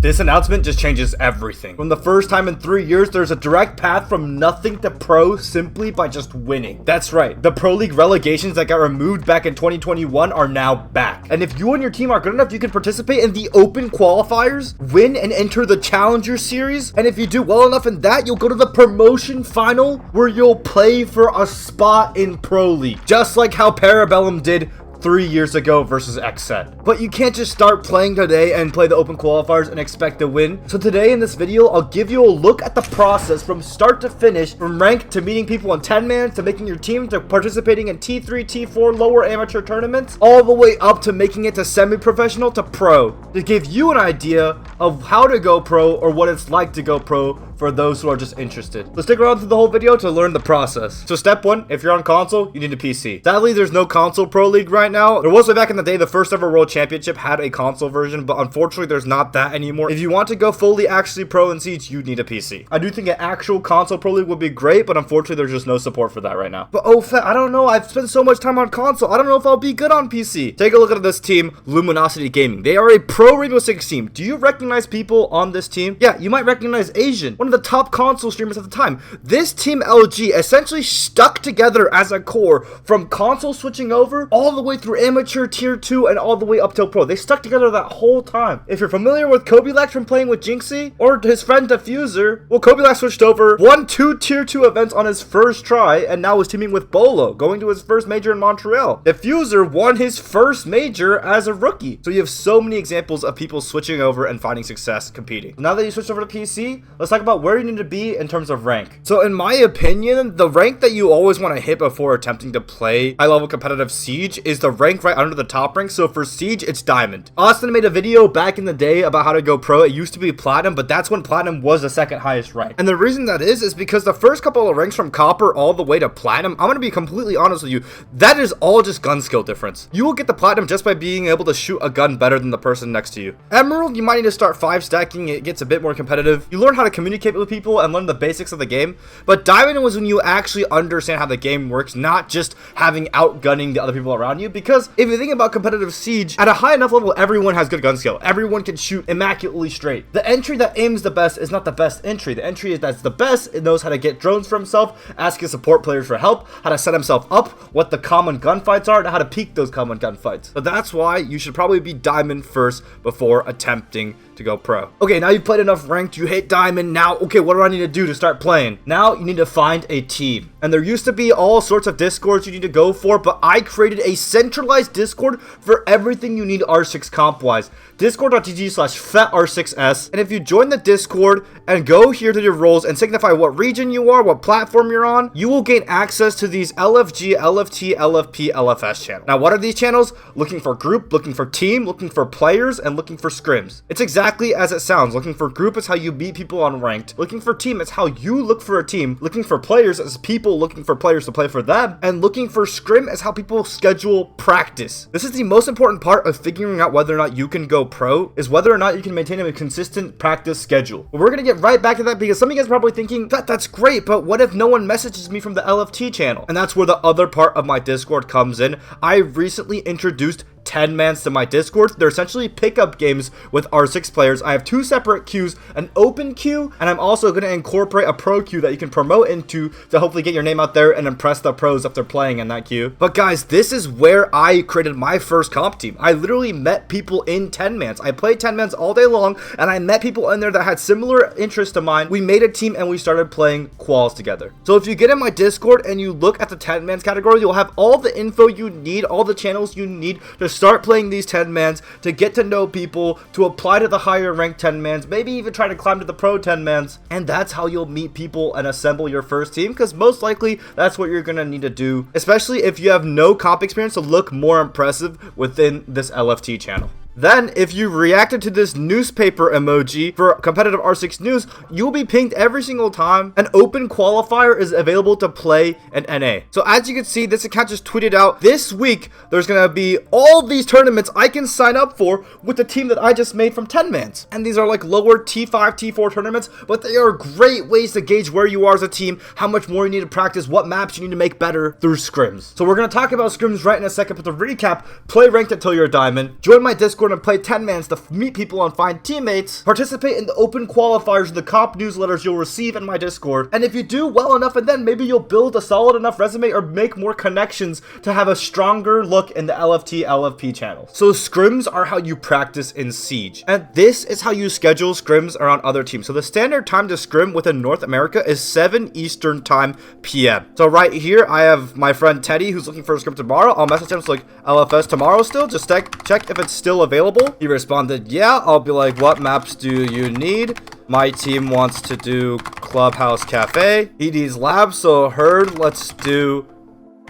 This announcement just changes everything. From the first time in 3 years, there's a direct path from nothing to pro simply by just winning. That's right, the Pro League relegations that got removed back in 2021 are now back. And if you and your team are good enough, you can participate in the open qualifiers, win and enter the Challenger Series. And if you do well enough in that, you'll go to the promotion final where you'll play for a spot in Pro League. Just like how Parabellum did 3 years ago versus XSET. But you can't just start playing today and play the open qualifiers and expect to win. So today in this video, I'll give you a look at the process from start to finish, from rank to meeting people in 10-man to making your team to participating in T3, T4 lower amateur tournaments, all the way up to making it to semi-professional to pro, to give you an idea of how to go pro or what it's like to go pro for those who are just interested. So stick around through the whole video to learn the process. So step 1, if you're on console, you need a PC. Sadly, there's no console pro league right now. There was way back in the day, the first ever world championship had a console version, but unfortunately there's not that anymore. If you want to go fully actually pro in Siege, you need a PC. I do think an actual console pro league would be great, but unfortunately there's just no support for that right now. But oh, Fett, I don't know. I've spent so much time on console. I don't know if I'll be good on PC. Take a look at this team, Luminosity Gaming. They are a pro Rainbow Six team. Do you recognize people on this team? Yeah, you might recognize Asian, one of the top console streamers at the time. This team LG essentially stuck together as a core from console switching over all the way through amateur tier 2 and all the way up till pro. They stuck together that whole time. If you're familiar with Kobilax from playing with Jinxie or his friend Diffuser, well, Kobilax switched over, won 2 tier 2 events on his first try, and now is teaming with Bolo, going to his first major in Montreal. Diffuser won his first major as a rookie. So you have so many examples of people switching over and finding success competing. Now that you switched over to PC, let's talk about where you need to be in terms of rank. So in my opinion, the rank that you always want to hit before attempting to play high-level competitive Siege is the rank right under the top rank. So for Siege, it's Diamond. Austin made a video back in the day about how to go pro. It used to be Platinum, but that's when Platinum was the second highest rank. And the reason that is because the first couple of ranks from Copper all the way to Platinum, I'm going to be completely honest with you, that is all just gun skill difference. You will get the Platinum just by being able to shoot a gun better than the person next to you. Emerald, you might need to start 5 stacking. It gets a bit more competitive. You learn how to communicate with people and learn the basics of the game. But Diamond was when you actually understand how the game works, not just having outgunning the other people around you. Because if you think about competitive Siege, at a high enough level, everyone has good gun skill. Everyone can shoot immaculately straight. The entry that aims the best is not the best entry. The entry that's the best, it knows how to get drones for himself, ask his support players for help, how to set himself up, what the common gunfights are, and how to peak those common gunfights. So that's why you should probably be Diamond first before attempting to go pro. Okay, now you've played enough ranked, you hit Diamond. Now, okay, what do I need to do to start playing? Now you need to find a team. And there used to be all sorts of Discords you need to go for, but I created a centralized Discord for everything you need R6 comp wise. Discord.gg/FettR6S. And if you join the Discord and go here to your roles and signify what region you are, what platform you're on, you will gain access to these LFG, LFT, LFP, LFS channels. Now, what are these channels? Looking for group, looking for team, looking for players, and looking for scrims. It's exactly as it sounds. Looking for group is how you beat people on ranked. Looking for team is how you look for a team. Looking for players is people looking for players to play for them. And looking for scrim is how people schedule practice. This is the most important part of figuring out whether or not you can go pro, is whether or not you can maintain a consistent practice schedule. But we're gonna get right back to that because some of you guys are probably thinking, that's great, but what if no one messages me from the LFT channel? And that's where the other part of my Discord comes in. I recently introduced 10-mans to my Discord. They're essentially pickup games with R6 players. I have 2 separate queues, an open queue, and I'm also going to incorporate a pro queue that you can promote into to hopefully get your name out there and impress the pros if they're playing in that queue. But guys, this is where I created my first comp team. I literally met people in 10-mans. I played 10-mans all day long, and I met people in there that had similar interests to mine. We made a team and we started playing quals together. So if you get in my Discord and you look at the 10-mans category, you'll have all the info you need, all the channels you need to start playing these 10-mans, to get to know people, to apply to the higher ranked 10-mans, maybe even try to climb to the pro 10-mans. And that's how you'll meet people and assemble your first team, because most likely that's what you're gonna need to do, especially if you have no comp experience, to look more impressive within this LFT channel. Then, if you reacted to this newspaper emoji for competitive R6 news, you'll be pinged every single time an open qualifier is available to play in NA. So as you can see, this account just tweeted out, this week, there's going to be all these tournaments I can sign up for with the team that I just made from 10-mans. And these are like lower T5, T4 tournaments, but they are great ways to gauge where you are as a team, how much more you need to practice, what maps you need to make better through scrims. So we're going to talk about scrims right in a second, but to recap, play ranked until you're a diamond, join my Discord Discord and play 10-mans to meet people and find teammates, participate in the open qualifiers of the comp newsletters you'll receive in my Discord, and if you do well enough, and then maybe you'll build a solid enough resume or make more connections to have a stronger look in the LFP channel. So scrims are how you practice in Siege, and this is how you schedule scrims around other teams. So the standard time to scrim within North America is 7 Eastern time PM. So right here I have my friend Teddy who's looking for a scrim tomorrow. I'll message him, so like, LFS tomorrow still, just check if it's still available. He responded, yeah. I'll be like, what maps do you need? My team wants to do Clubhouse Cafe. He needs labs, so heard, let's do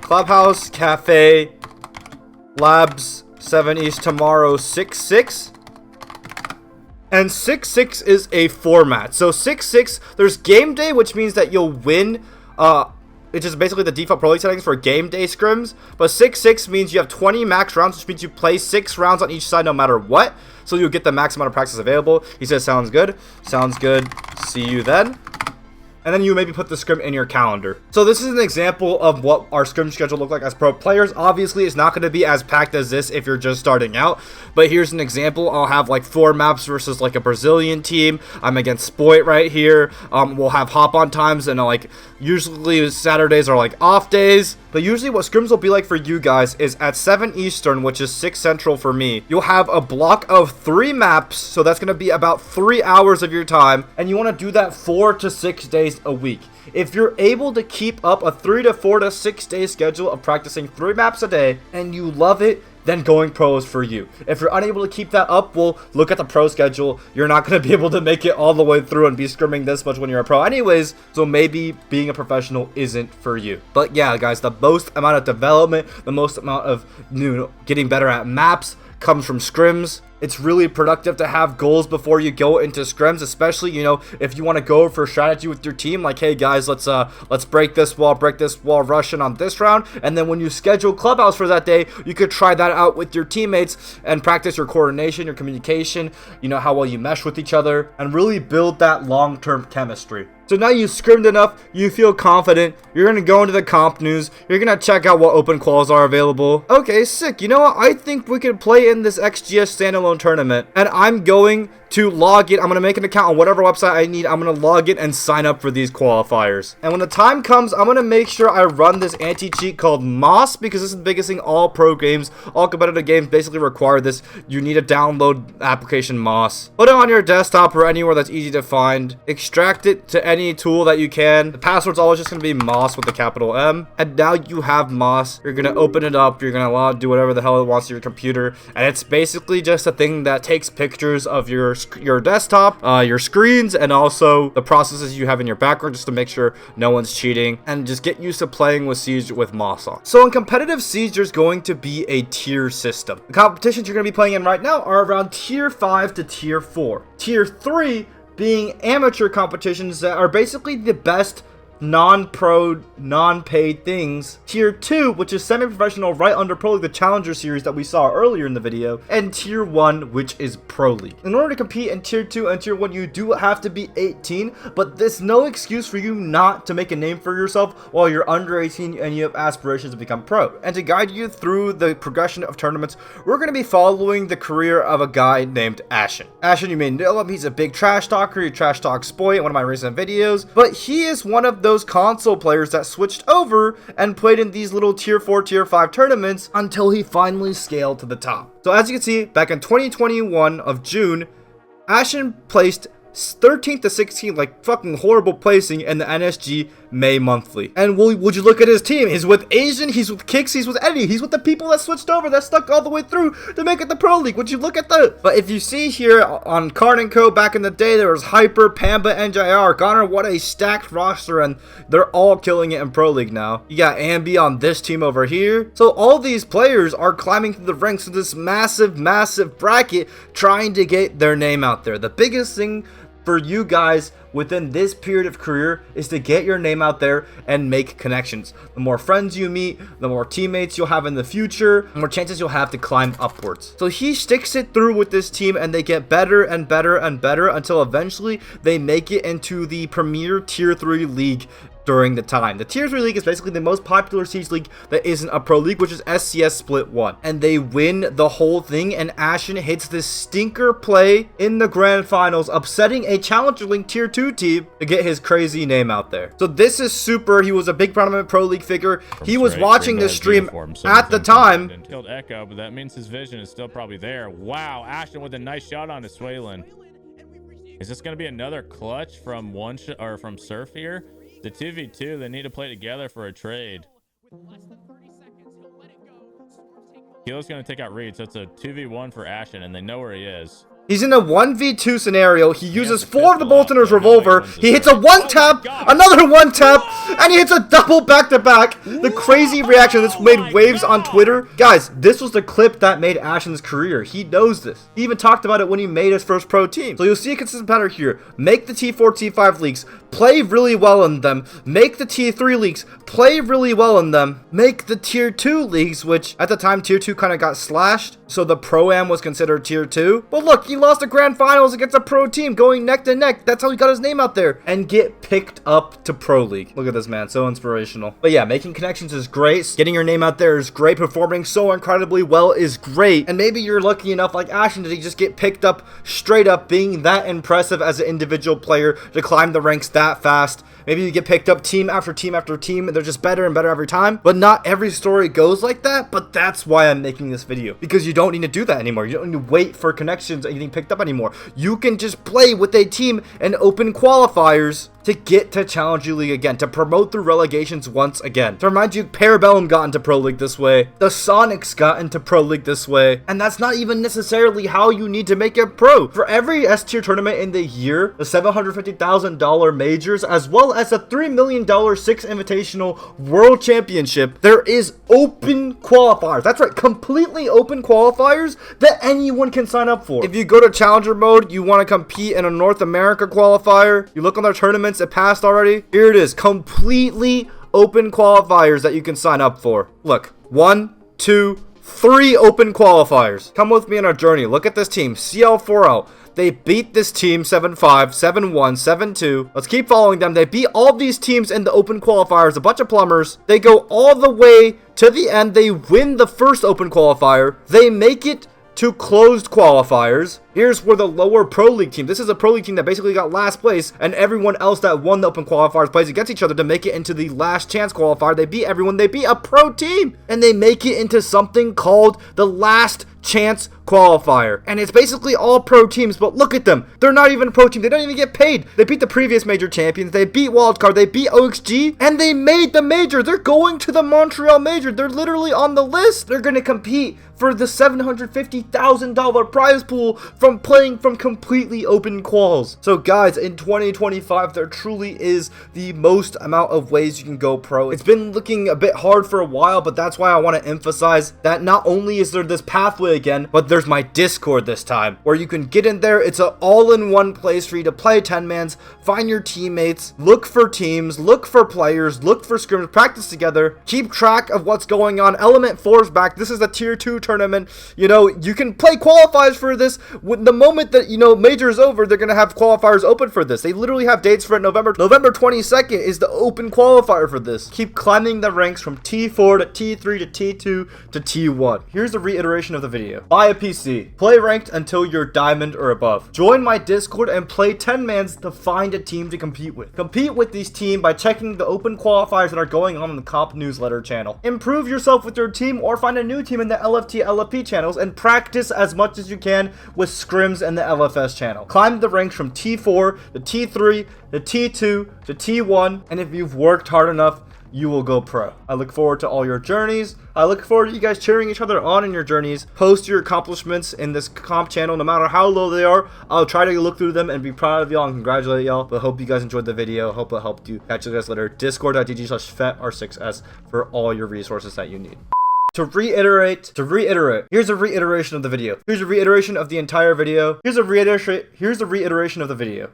Clubhouse Cafe Labs 7 East tomorrow 6-6. And 6-6 is a format. So 6-6, there's game day, which means that you'll win. It's just basically the default pro league settings for game day scrims. But 6-6 means you have 20 max rounds, which means you play 6 rounds on each side no matter what. So you'll get the max amount of practice available. He says, sounds good. Sounds good. See you then. And then you maybe put the scrim in your calendar. So this is an example of what our scrim schedule look like as pro players. Obviously, it's not going to be as packed as this if you're just starting out. But here's an example. I'll have like 4 maps versus like a Brazilian team. I'm against Spoit right here. We'll have hop-on times, and like usually Saturdays are like off days. But usually what scrims will be like for you guys is at 7 Eastern, which is 6 Central for me, you'll have a block of 3 maps. So that's going to be about 3 hours of your time. And you want to do that 4 to 6 days a week. If you're able to keep up a 3 to 4 to 6 day schedule of practicing 3 maps a day and you love it, then going pro is for you. If you're unable to keep that up, well, look at the pro schedule. You're not going to be able to make it all the way through and be scrimming this much when you're a pro anyways, so maybe being a professional isn't for you. But yeah, guys, the most amount of development, the most amount of getting better at maps comes from scrims. It's really productive to have goals before you go into scrims, especially, if you want to go for strategy with your team, like, hey guys, let's break this wall Russian on this round, and then when you schedule Clubhouse for that day, you could try that out with your teammates and practice your coordination, your communication, how well you mesh with each other, and really build that long-term chemistry. So now you scrimmed enough, you feel confident, you're going to go into the comp news, you're going to check out what open quals are available. Okay, sick. You know what? I think we could play in this XGS standalone tournament, and I'm going to log in. I'm going to make an account on whatever website I need. I'm going to log in and sign up for these qualifiers. And when the time comes, I'm going to make sure I run this anti-cheat called Moss, because this is the biggest thing. All pro games, all competitive games basically require this. You need to download application Moss. Put it on your desktop or anywhere that's easy to find. Extract it to any tool that you can. The password's always just going to be Moss with a capital M. And now you have Moss. You're going to open it up. You're going to do whatever the hell it wants to your computer. And it's basically just a thing that takes pictures of your desktop, your screens, and also the processes you have in your background, just to make sure no one's cheating, and just get used to playing with Siege with Moss on. So in competitive Siege, there's going to be a tier system. The competitions you're going to be playing in right now are around tier 5 to tier 4. Tier 3 being amateur competitions that are basically the best non-pro, non-paid things. Tier 2, which is semi-professional, right under Pro League, the Challenger Series that we saw earlier in the video, and Tier 1, which is Pro League. In order to compete in Tier 2 and Tier 1, you do have to be 18, but there's no excuse for you not to make a name for yourself while you're under 18 and you have aspirations to become pro. And to guide you through the progression of tournaments, we're going to be following the career of a guy named Ashen. Ashen, you may know him. He's a big trash talker. He trash talks Spoit in one of my recent videos, but he is one of those console players that switched over and played in these little tier 4, tier 5 tournaments until he finally scaled to the top. So as you can see, back in 2021 of June, Ashen placed 13th to 16th, like fucking horrible placing in the NSG May monthly. And would you look at his team? He's with Asian, he's with Kicks, he's with Eddie, he's with the people that switched over, that stuck all the way through to make it the Pro League. Would you look at that? But if you see here on Card & Co back in the day, there was Hyper, Pamba, NJR, Gunner. What a stacked roster, and they're all killing it in Pro League now. You got Ambi on this team over here. So all these players are climbing through the ranks of this massive bracket, trying to get their name out there. The biggest thing for you guys within this period of career is to get your name out there and make connections. The more friends you meet, the more teammates you'll have in the future, the more chances you'll have to climb upwards. So he sticks it through with this team, and they get better and better and better until eventually they make it into the premier tier 3 league during the time. The Tier 3 League is basically the most popular Siege League that isn't a pro league, which is SCS Split 1. And they win the whole thing, and Ashen hits this stinker play in the grand finals, upsetting a Challenger League Tier 2 team to get his crazy name out there. So this is super. He was a big prominent pro league figure. He was watching this stream at the time. Killed Echo, but that means his vision is still probably there. Wow, Ashen with a nice shot on his Swaylen. Is this going to be another clutch from from Surf here? The 2v2, they need to play together for a trade. Kilo's going to take out Reed, so it's a 2v1 for Ashen, and they know where he is. He's in a 1v2 scenario. He uses 4 of the Boltoner's revolver. He hits a 1-tap, another 1-tap, and he hits a double back-to-back. The crazy reaction that's made waves on Twitter. Guys, this was the clip that made Ashen's career. He knows this. He even talked about it when he made his first pro team. So you'll see a consistent pattern here. Make the T4, T5 leagues. Play really well in them. Make the T3 leagues. Play really well in them. Make the Tier 2 leagues, which at the time Tier 2 kind of got slashed. So the Pro-Am was considered Tier 2. But look, he lost the grand finals against a pro team going neck to neck. That's how he got his name out there and get picked up to pro league. Look at this man, so inspirational. But yeah, making connections is great. Getting your name out there is great. Performing so incredibly well is great. And maybe you're lucky enough like Ashen to just get picked up straight up, being that impressive as an individual player to climb the ranks that fast. Maybe you get picked up team after team after team, and they're just better and better every time. But not every story goes like that. But that's why I'm making this video, because you don't need to do that anymore. You don't need to wait for connections and getting picked up anymore. You can just play with a team and open qualifiers to get to Challenger League again, to promote through relegations once again. To remind you, Parabellum got into Pro League this way. The Sonics got into Pro League this way. And that's not even necessarily how you need to make it pro. For every S tier tournament in the year, the $750,000 majors, as well as the $3 million 6 Invitational World Championship, there is open qualifiers. That's right, completely open qualifiers that anyone can sign up for. If you go to Challenger mode, you want to compete in a North America qualifier, you look on their tournaments, it passed already. Here it is, completely open qualifiers that you can sign up for. Look, 1, 2, 3 open qualifiers. Come with me on our journey. Look at this team, CL4L. They beat this team 7-5, 7-1, 7-2. Let's keep following them. They beat all these teams in the open qualifiers, a bunch of plumbers. They go all the way to the end. They win the first open qualifier. They make it to closed qualifiers. Here's where the lower pro league team, this is a pro league team that basically got last place, and everyone else that won the open qualifiers plays against each other to make it into the last chance qualifier. They beat everyone. They beat a pro team, and they make it into something called the last chance qualifier. And it's basically all pro teams, but look at them. They're not even a pro team. They don't even get paid. They beat the previous major champions. They beat Wildcard. They beat OXG, and they made the major. They're going to the Montreal major. They're literally on the list. They're going to compete for the $750,000 prize pool from playing from completely open quals. So guys, in 2025, there truly is the most amount of ways you can go pro. It's been looking a bit hard for a while, but that's why I want to emphasize that not only is there this pathway again, but there's my Discord this time, where you can get in there. It's an all-in-one place for you to play 10-mans, find your teammates, look for teams, look for players, look for scrims, practice together, keep track of what's going on. Element 4's back. This is a tier 2 tournament. You know, you can play qualifiers for this. When the moment that, you know, major is over, they're going to have qualifiers open for this. They literally have dates for it. November 22nd is the open qualifier for this. Keep climbing the ranks from T4 to T3 to T2 to T1. Here's a reiteration of the video. Buy a PC. Play ranked until you're diamond or above. Join my Discord and play 10-mans to find a team to compete with. Compete with these teams by checking the open qualifiers that are going on in the comp newsletter channel. Improve yourself with your team or find a new team in the LFT, LFP channels and practice as much as you can with scrims and the LFS channel. Climb the ranks from T4 to T3 to T2 to T1, and if you've worked hard enough, you will go pro. I look forward to all your journeys. I look forward to you guys cheering each other on in your journeys. Post your accomplishments in this comp channel, no matter how low they are. I'll try to look through them and be proud of y'all and congratulate y'all. But hope you guys enjoyed the video. Hope it helped you. Catch you guys later. Discord.gg/FettR6S for all your resources that you need. To reiterate, here's a reiteration of the video. Here's a reiteration of the entire video. Here's a reiteration of the video.